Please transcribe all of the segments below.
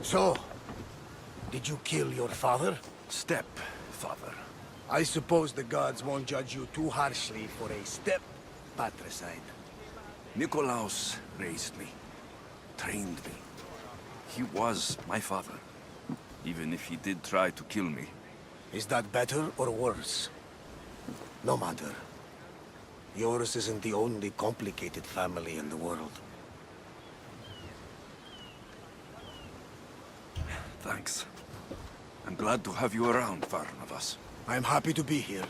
So, did you kill your father? Stepfather. I suppose the gods won't judge you too harshly for a step-patricide. Nikolaos raised me, trained me. He was my father, even if he did try to kill me. Is that better or worse? No matter. Yours isn't the only complicated family in the world. Thanks. I'm glad to have you around, Varnavas. I'm happy to be here.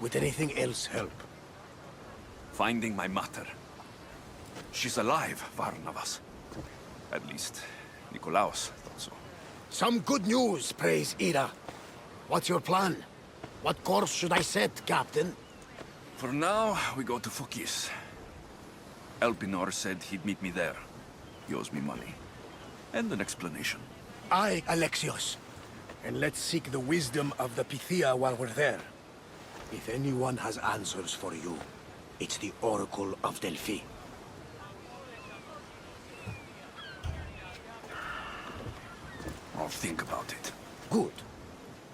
Would anything else help? Finding my mother. She's alive, Varnavas. At least, Nikolaos thought so. Some good news, praise Ira. What's your plan? What course should I set, Captain? For now, we go to Fokis. Elpinor said he'd meet me there. He owes me money. And an explanation. Aye, Alexios. And let's seek the wisdom of the Pythia while we're there. If anyone has answers for you, it's the Oracle of Delphi. I'll think about it. Good.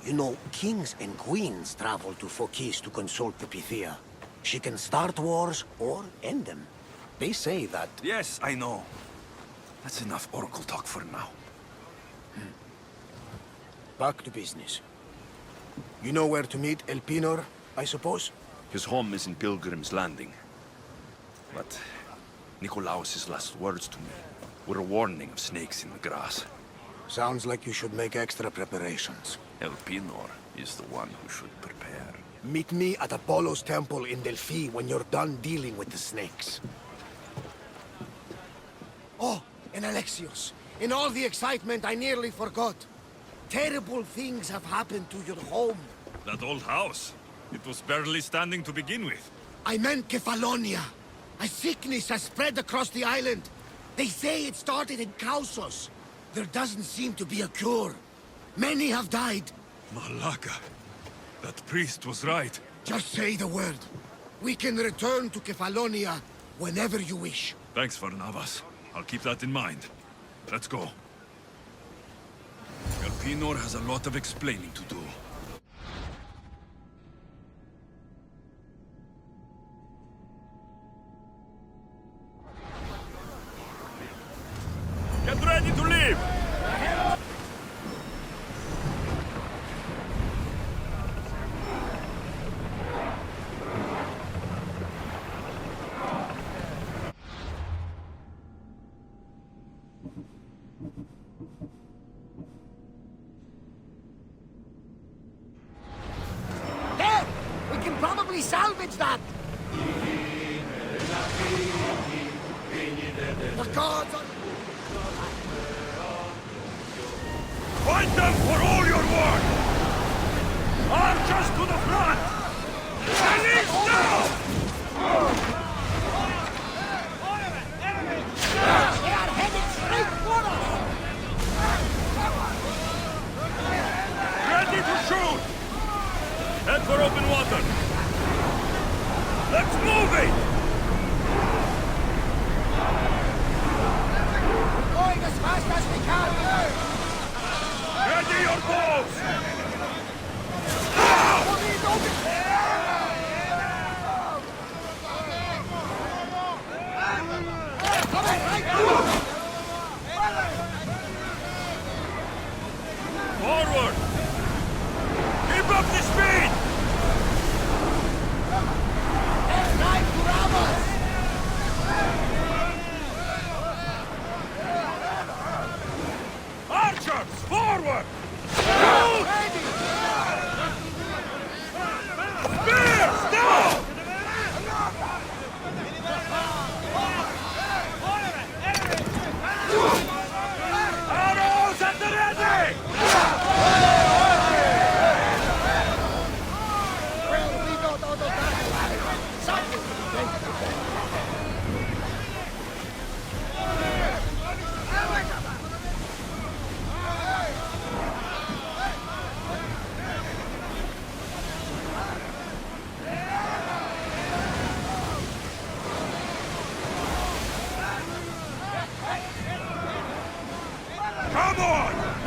You know, kings and queens travel to Fokis to consult the Pythia. She can start wars or end them. They say that... Yes, I know. That's enough Oracle talk for now. Back to business. You know where to meet Elpinor, I suppose? His home is in Pilgrim's Landing. But Nikolaos' last words to me were a warning of snakes in the grass. Sounds like you should make extra preparations. Elpinor is the one who should prepare. Meet me at Apollo's temple in Delphi when you're done dealing with the snakes. Oh, and Alexios, in all the excitement I nearly forgot. Terrible things have happened to your home. That old house. It was barely standing to begin with. I meant Kefalonia. A sickness has spread across the island. They say it started in Kausos. There doesn't seem to be a cure. Many have died. Malaka. That priest was right. Just say the word. We can return to Kefalonia whenever you wish. Thanks, Varnavas. I'll keep that in mind. Let's go. Elpinor has a lot of explaining to do. Get ready to leave! There! We can probably salvage that! The gods are... Fight them for all your worth! Archers to the front! Release now! They are headed straight for us! Ready to shoot! Head for open water! Let's move it!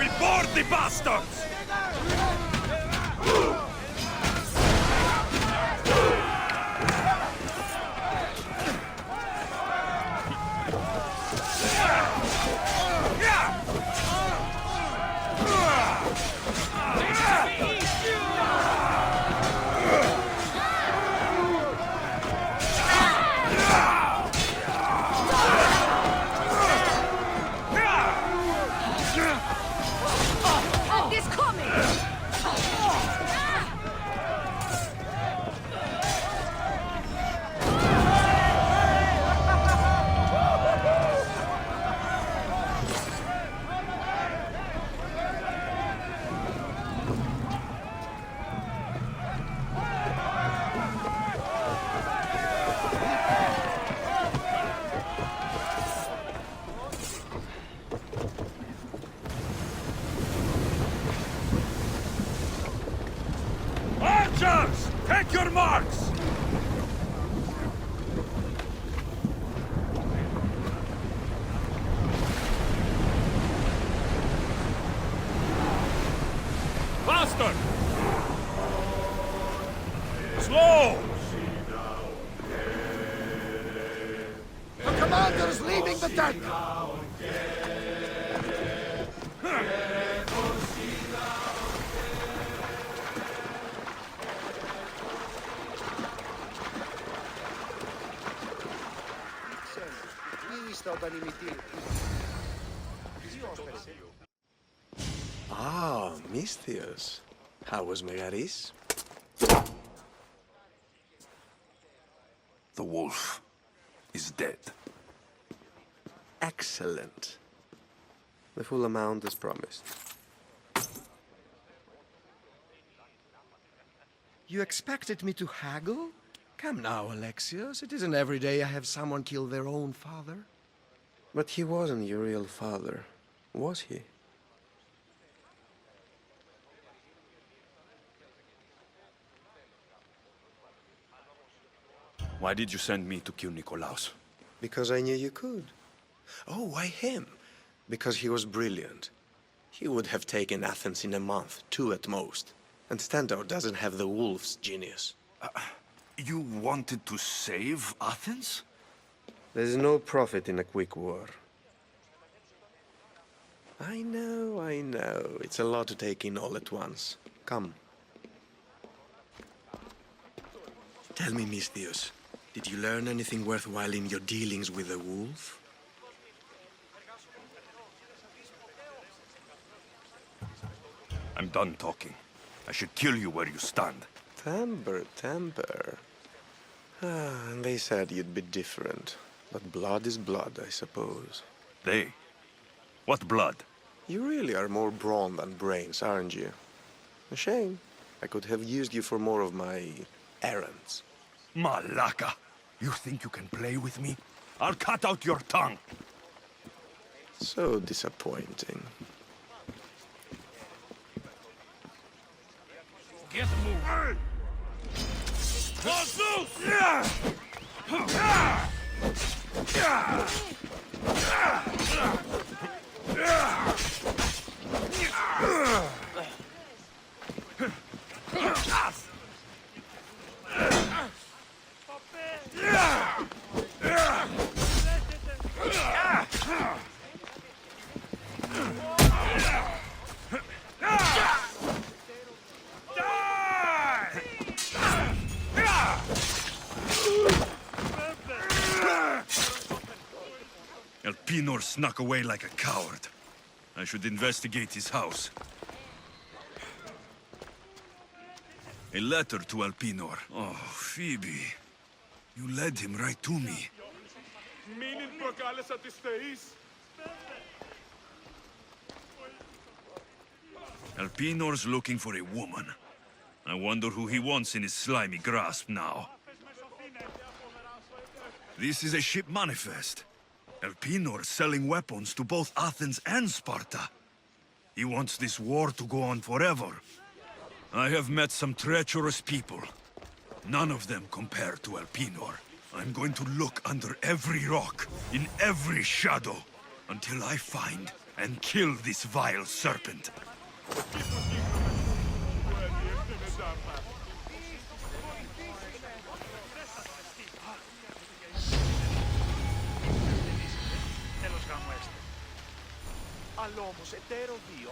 will board the bastards! He's coming! Archers! Take your marks! Faster! Slow! The commander's leaving the deck! Ah, Misthios. How was Megaris? The wolf is dead. Excellent. The full amount as promised. You expected me to haggle? Come now, Alexios. It isn't every day I have someone kill their own father. But he wasn't your real father, was he? Why did you send me to kill Nikolaos? Because I knew you could. Oh, why him? Because he was brilliant. He would have taken Athens in a month, 2 at most. And Stentor doesn't have the wolf's genius. You wanted to save Athens? There's no profit in a quick war. I know. It's a lot to take in all at once. Come. Tell me, Misthios, did you learn anything worthwhile in your dealings with the wolf? I'm done talking. I should kill you where you stand. Temper. Ah, and they said you'd be different. But blood is blood, I suppose. They? What blood? You really are more brawn than brains, aren't you? A shame. I could have used you for more of my errands. Malaka! You think you can play with me? I'll cut out your tongue! So disappointing. Get moving! Jesus! Elpinor snuck away like a coward. I should investigate his house. A letter to Elpinor. Oh, Phoebe. You led him right to me. Elpinor's looking for a woman. I wonder who he wants in his slimy grasp now. This is a ship manifest. Elpinor selling weapons to both Athens and Sparta. He wants this war to go on forever. I have met some treacherous people. None of them compare to Elpinor. I'm going to look under every rock, in every shadow, until I find and kill this vile serpent. Τέλος γάμου έστε. Αλλά όμως εταίρο δύο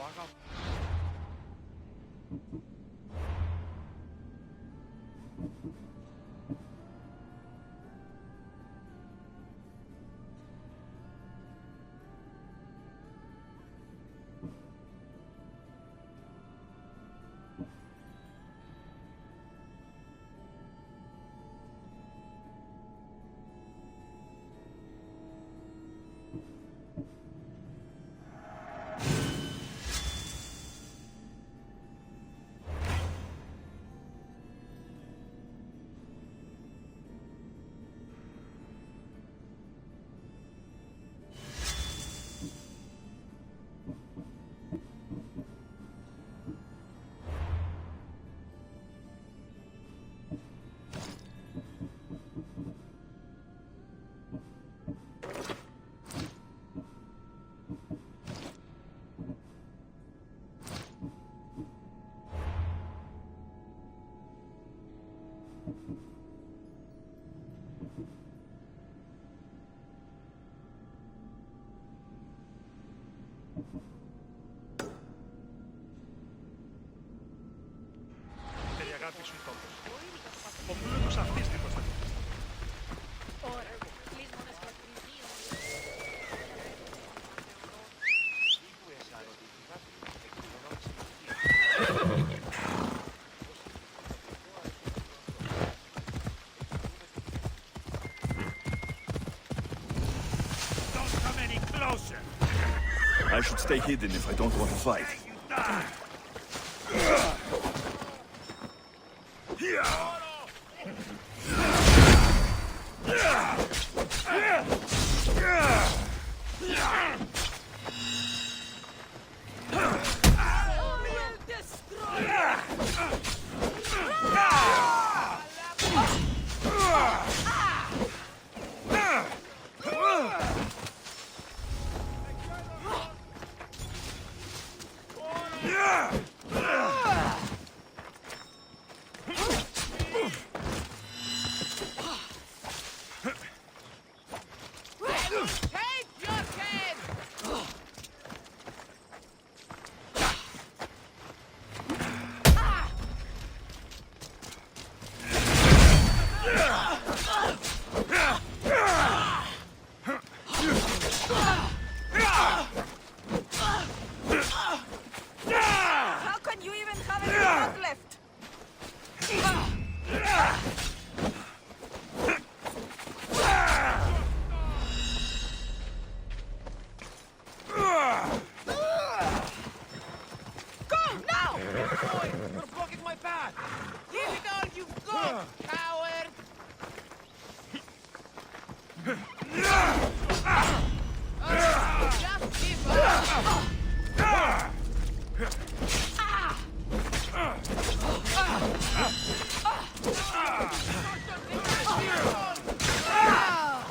περιαγάπησουν τόπος. Ο πλούτος αυτής την προστατεύει. Don't come any closer! I should stay hidden if I don't want to fight. How can you even have any blood left? Go now! You're blocking my path! Give it all you've got, coward! Just give up!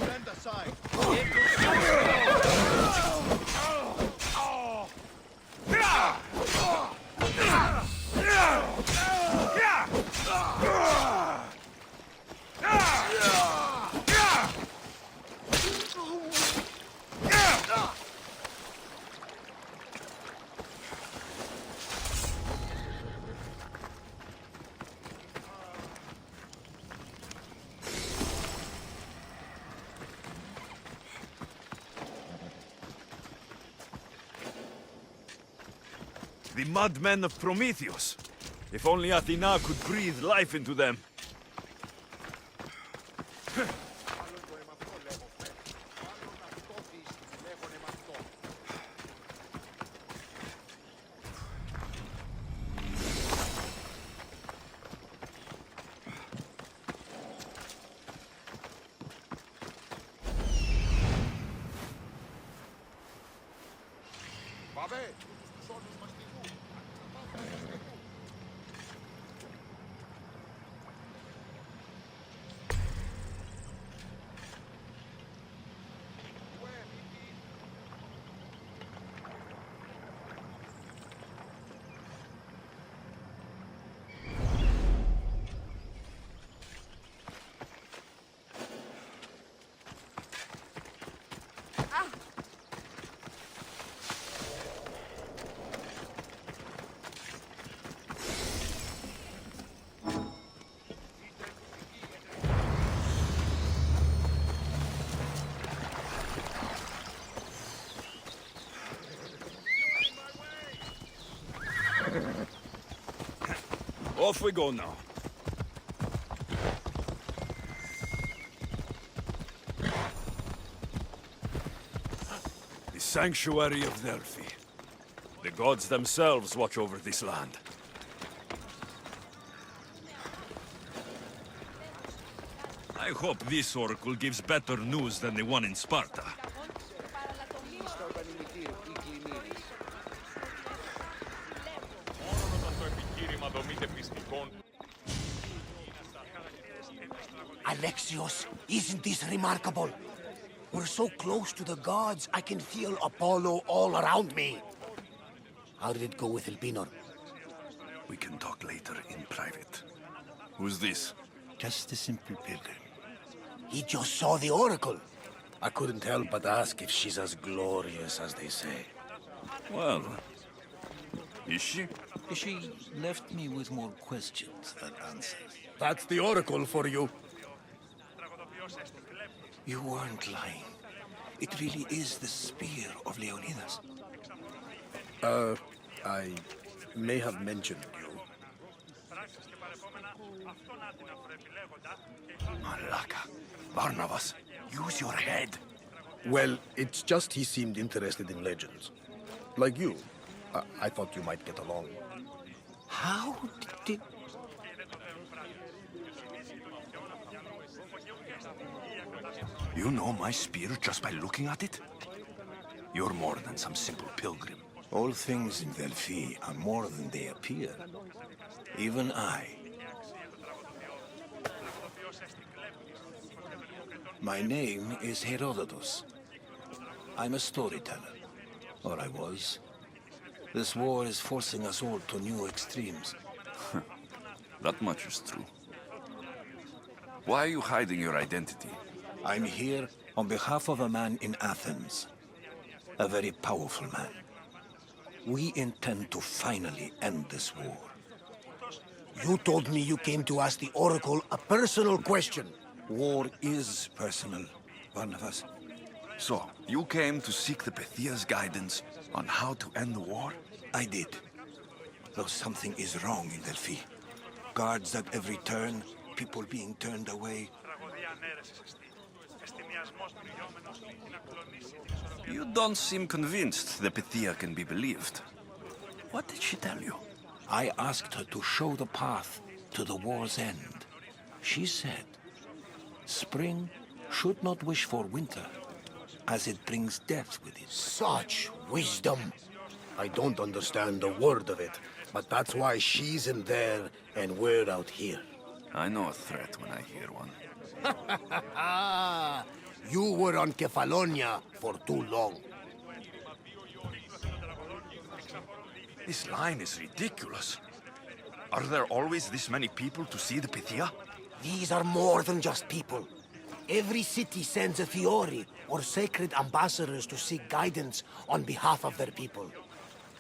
Stand aside! The mudmen of Prometheus. If only Athena could breathe life into them. Off we go now. The sanctuary of Delphi. The gods themselves watch over this land. I hope this oracle gives better news than the one in Sparta. Alexios, isn't this remarkable? We're so close to the gods, I can feel Apollo all around me. How did it go with Elpinor? We can talk later in private. Who's this? Just a simple pilgrim. He just saw the oracle. I couldn't help but ask if she's as glorious as they say. Well, is she? She left me with more questions than answers. That's the oracle for you. You weren't lying. It really is the spear of Leonidas. I may have mentioned you. Malaka. Barnabas, use your head. Well, it's just he seemed interested in legends. Like you. I thought you might get along. How did... You know my spear just by looking at it? You're more than some simple pilgrim. All things in Delphi are more than they appear. Even I. My name is Herodotus. I'm a storyteller. Or I was. This war is forcing us all to new extremes. That much is true. Why are you hiding your identity? I'm here on behalf of a man in Athens. A very powerful man. We intend to finally end this war. You told me you came to ask the oracle a personal question. War is personal, Barnabas. So, you came to seek the Pythia's guidance on how to end the war? I did. Though something is wrong in Delphi. Guards at every turn, people being turned away. You don't seem convinced the Pythia can be believed. What did she tell you? I asked her to show the path to the war's end. She said, spring should not wish for winter, as it brings death with it. Such wisdom. I don't understand a word of it, but that's why she's in there and we're out here. I know a threat when I hear one. You were on Kefalonia for too long. This line is ridiculous. Are there always this many people to see the Pythia? These are more than just people. Every city sends a Fiori or sacred ambassadors to seek guidance on behalf of their people.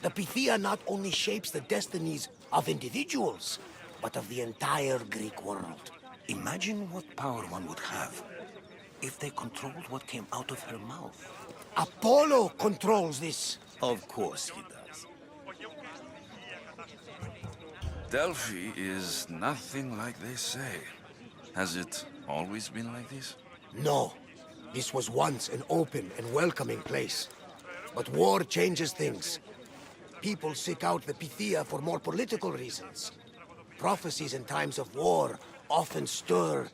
The Pythia not only shapes the destinies of individuals, but of the entire Greek world. Imagine what power one would have if they controlled what came out of her mouth. Apollo controls this. Of course he does. Delphi is nothing like they say. Has it always been like this? No. This was once an open and welcoming place. But war changes things. People seek out the Pythia for more political reasons. Prophecies in times of war often stir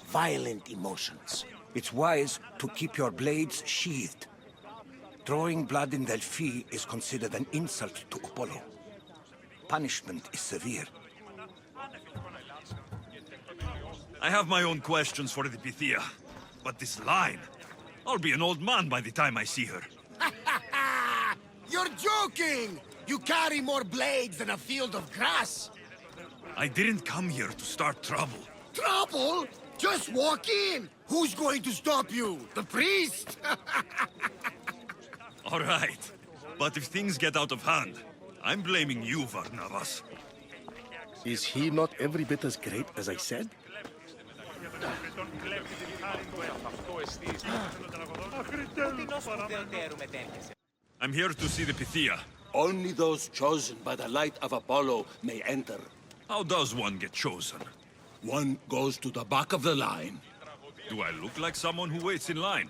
violent emotions. It's wise to keep your blades sheathed. Drawing blood in Delphi is considered an insult to Apollo. Punishment is severe. I have my own questions for the Pythia. But this line... I'll be an old man by the time I see her. You're joking! You carry more blades than a field of grass. I didn't come here to start trouble. Trouble? Just walk in! Who's going to stop you? The priest? All right. But if things get out of hand, I'm blaming you, Barnabas. Is he not every bit as great as I said? I'm here to see the Pythia. Only those chosen by the light of Apollo may enter. How does one get chosen? One goes to the back of the line. Do I look like someone who waits in line?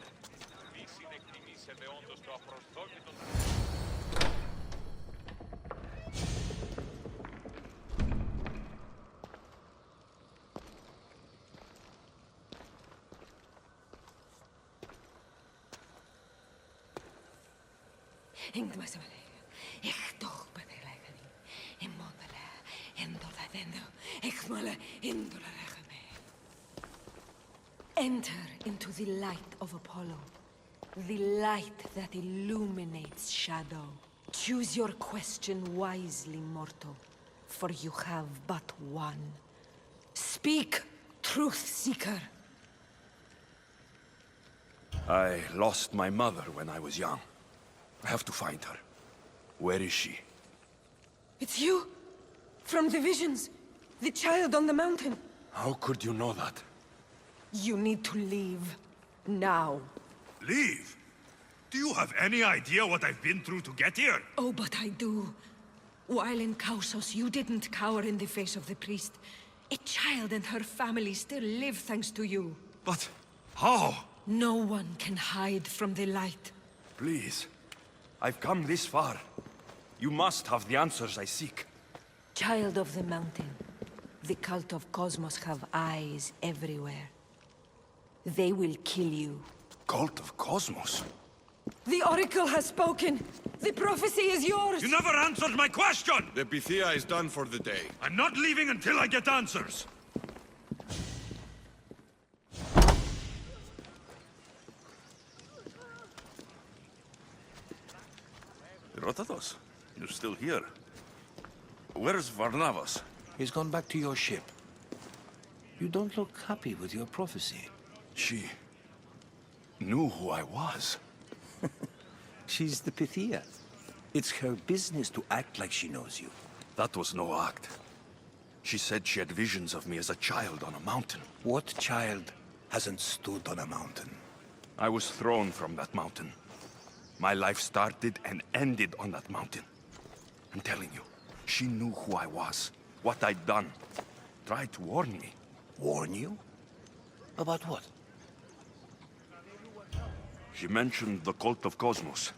Enter into the light of Apollo, the light that illuminates shadow. Choose your question wisely, mortal, for you have but one. Speak, truth seeker. I lost my mother when I was young. I have to find her. Where is she? It's you! From the visions! The child on the mountain! How could you know that? You need to leave. Now. Leave? Do you have any idea what I've been through to get here? Oh, but I do. While in Kausos, you didn't cower in the face of the priest. A child and her family still live thanks to you. But how? No one can hide from the light. Please. I've come this far. You must have the answers I seek. Child of the mountain, the cult of Cosmos have eyes everywhere. They will kill you. Cult of Cosmos? The Oracle has spoken! The prophecy is yours! You never answered my question! The Pythia is done for the day. I'm not leaving until I get answers! Rotatos, you're still here. Where's Varnavas? He's gone back to your ship. You don't look happy with your prophecy. She knew who I was. She's the Pythia. It's her business to act like she knows you. That was no act. She said she had visions of me as a child on a mountain. What child hasn't stood on a mountain? I was thrown from that mountain. My life started and ended on that mountain. I'm telling you, she knew who I was, what I'd done. Tried to warn me. Warn you? About what? She mentioned the cult of Cosmos.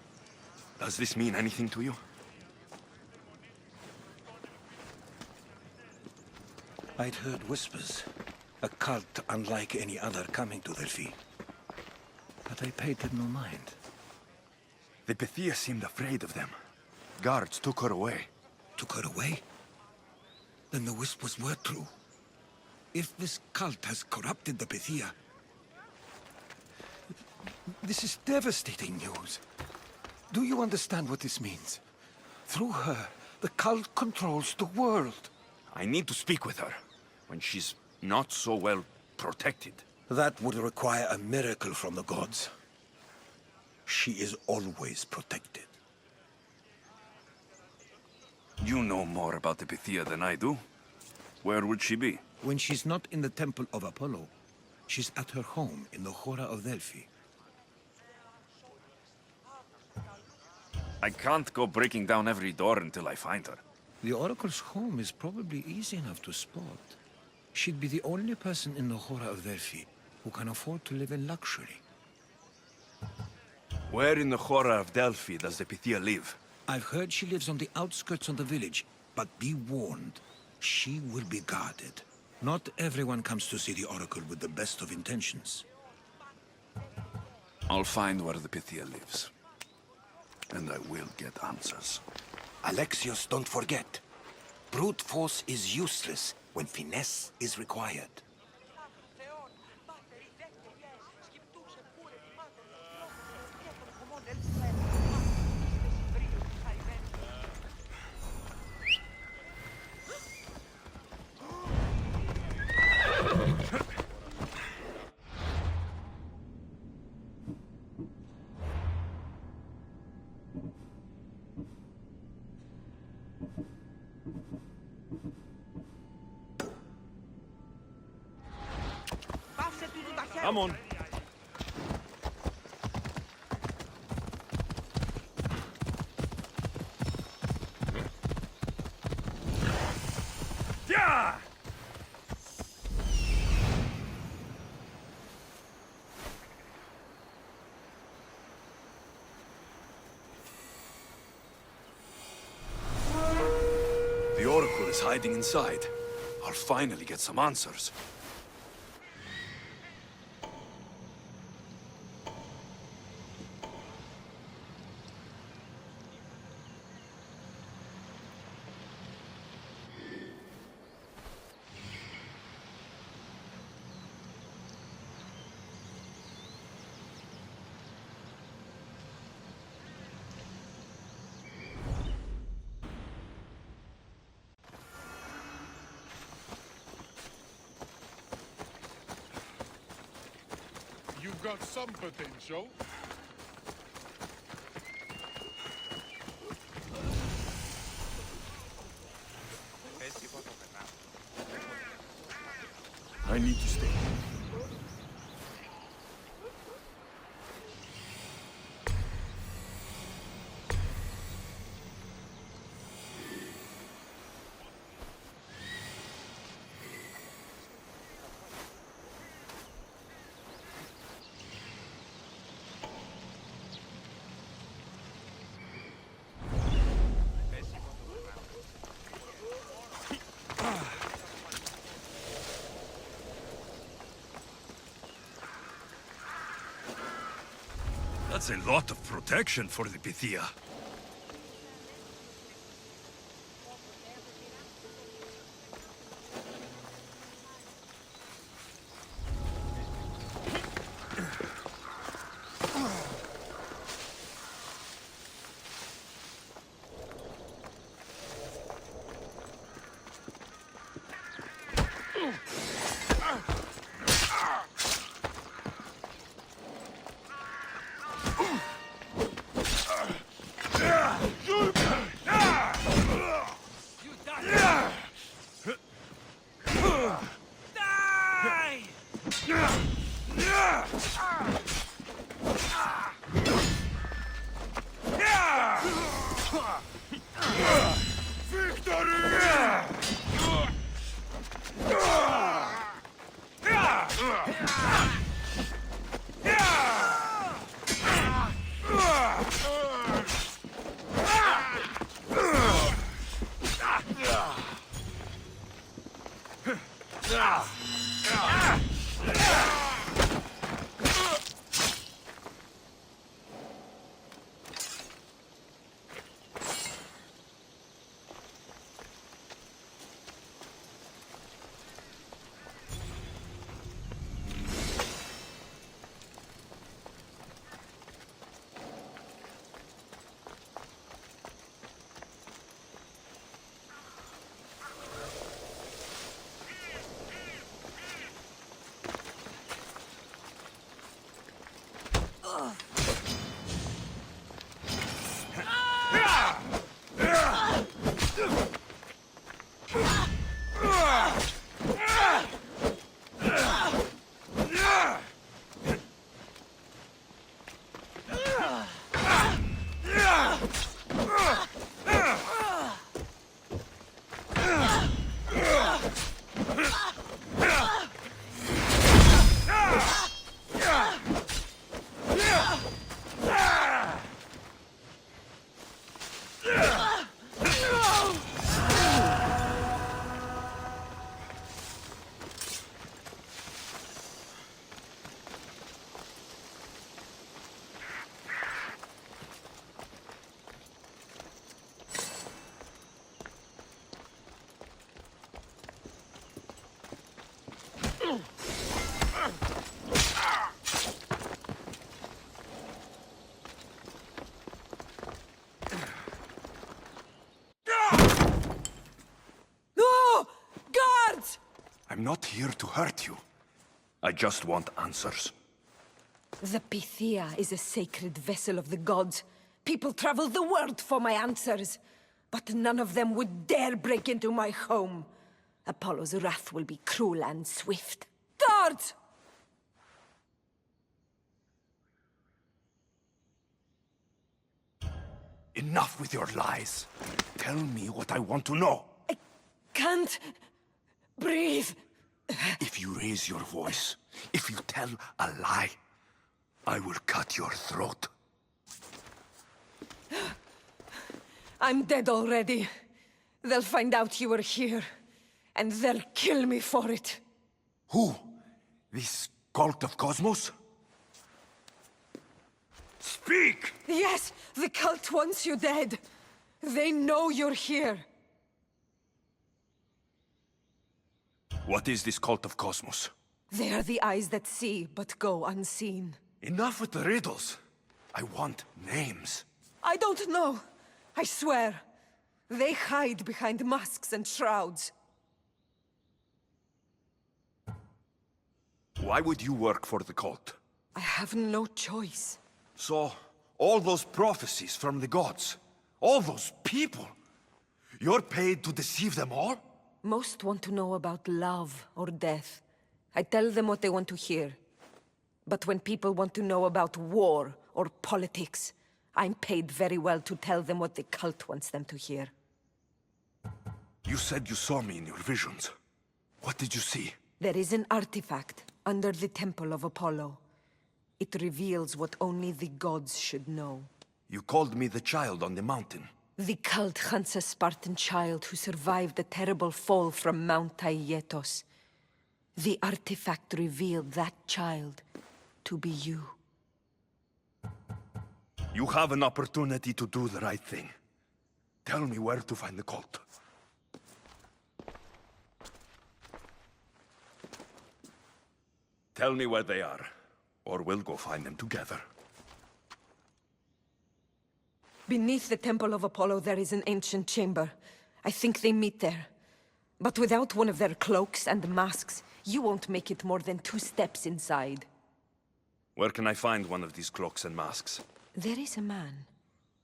Does this mean anything to you? I'd heard whispers. A cult unlike any other coming to Delphi. But I paid them no mind. The Pythia seemed afraid of them. Guards took her away. Took her away? Then the whispers were true. If this cult has corrupted the Pythia... This is devastating news. Do you understand what this means? Through her, the cult controls the world. I need to speak with her, when she's not so well protected. That would require a miracle from the gods. She is always protected. You know more about the Pythia than I do. Where would she be? When she's not in the Temple of Apollo, she's at her home in the Hora of Delphi. I can't go breaking down every door until I find her. The Oracle's home is probably easy enough to spot. She'd be the only person in the Hora of Delphi who can afford to live in luxury. Where in the Hora of Delphi does the Pythia live? I've heard she lives on the outskirts of the village, but be warned, she will be guarded. Not everyone comes to see the Oracle with the best of intentions. I'll find where the Pythia lives. And I will get answers. Alexios, don't forget. Brute force is useless when finesse is required. Come on. is hiding inside. I'll finally get some answers. You've got some potential. I need to stay. That's a lot of protection for the Pythia. No! Guards! I'm not here to hurt you. I just want answers. The Pythia is a sacred vessel of the gods. People travel the world for my answers. But none of them would dare break into my home. Apollo's wrath will be cruel and swift. Guards! Enough with your lies. Tell me what I want to know. I can't breathe. If you raise your voice, if you tell a lie, I will cut your throat. I'm dead already. They'll find out you were here, and they'll kill me for it. Who? This cult of Cosmos? Speak! Yes, the cult wants you dead. They know you're here. What is this cult of Cosmos? They are the eyes that see, but go unseen. Enough with the riddles. I want names. I don't know. I swear. They hide behind masks and shrouds. Why would you work for the cult? I have no choice. So, all those prophecies from the gods, all those people, you're paid to deceive them all? Most want to know about love or death. I tell them what they want to hear. But when people want to know about war or politics, I'm paid very well to tell them what the cult wants them to hear. You said you saw me in your visions. What did you see? There is an artifact under the Temple of Apollo. It reveals what only the gods should know. You called me the child on the mountain. The cult hunts a Spartan child who survived a terrible fall from Mount Aietos. The artifact revealed that child to be you. You have an opportunity to do the right thing. Tell me where to find the cult. Tell me where they are, or we'll go find them together. Beneath the Temple of Apollo there is an ancient chamber. I think they meet there. But without one of their cloaks and masks, you won't make it more than 2 steps inside. Where can I find one of these cloaks and masks? There is a man.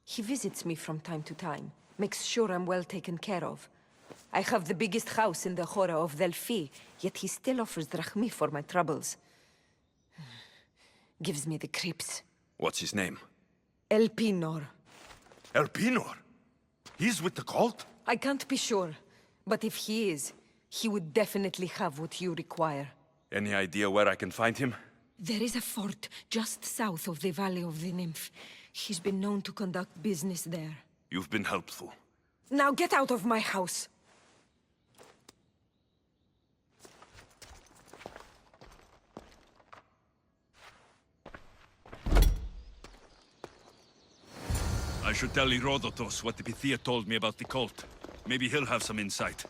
He visits me from time to time, makes sure I'm well taken care of. I have the biggest house in the Hora of Delphi, yet he still offers drachmi for my troubles. Gives me the creeps. What's his name? Elpinor. Elpinor? He's with the cult? I can't be sure, but if he is, he would definitely have what you require. Any idea where I can find him? There is a fort just south of the Valley of the Nymph. He's been known to conduct business there. You've been helpful. Now get out of my house! I should tell Herodotus what the Pythia told me about the cult. Maybe he'll have some insight.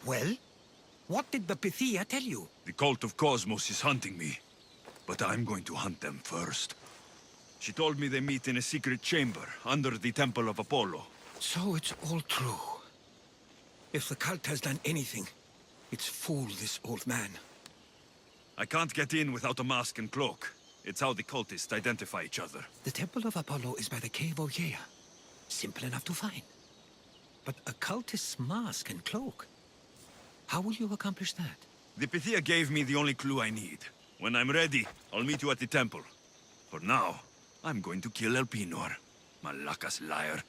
Well? What did the Pythia tell you? The cult of Cosmos is hunting me, but I'm going to hunt them first. She told me they meet in a secret chamber under the Temple of Apollo. So it's all true. If the cult has done anything, it's fooled this old man. I can't get in without a mask and cloak. It's how the cultists identify each other. The Temple of Apollo is by the Cave of Yea. Simple enough to find. But a cultist's mask and cloak? How will you accomplish that? The Pythia gave me the only clue I need. When I'm ready, I'll meet you at the temple. For now, I'm going to kill Elpinor. Malaka's liar.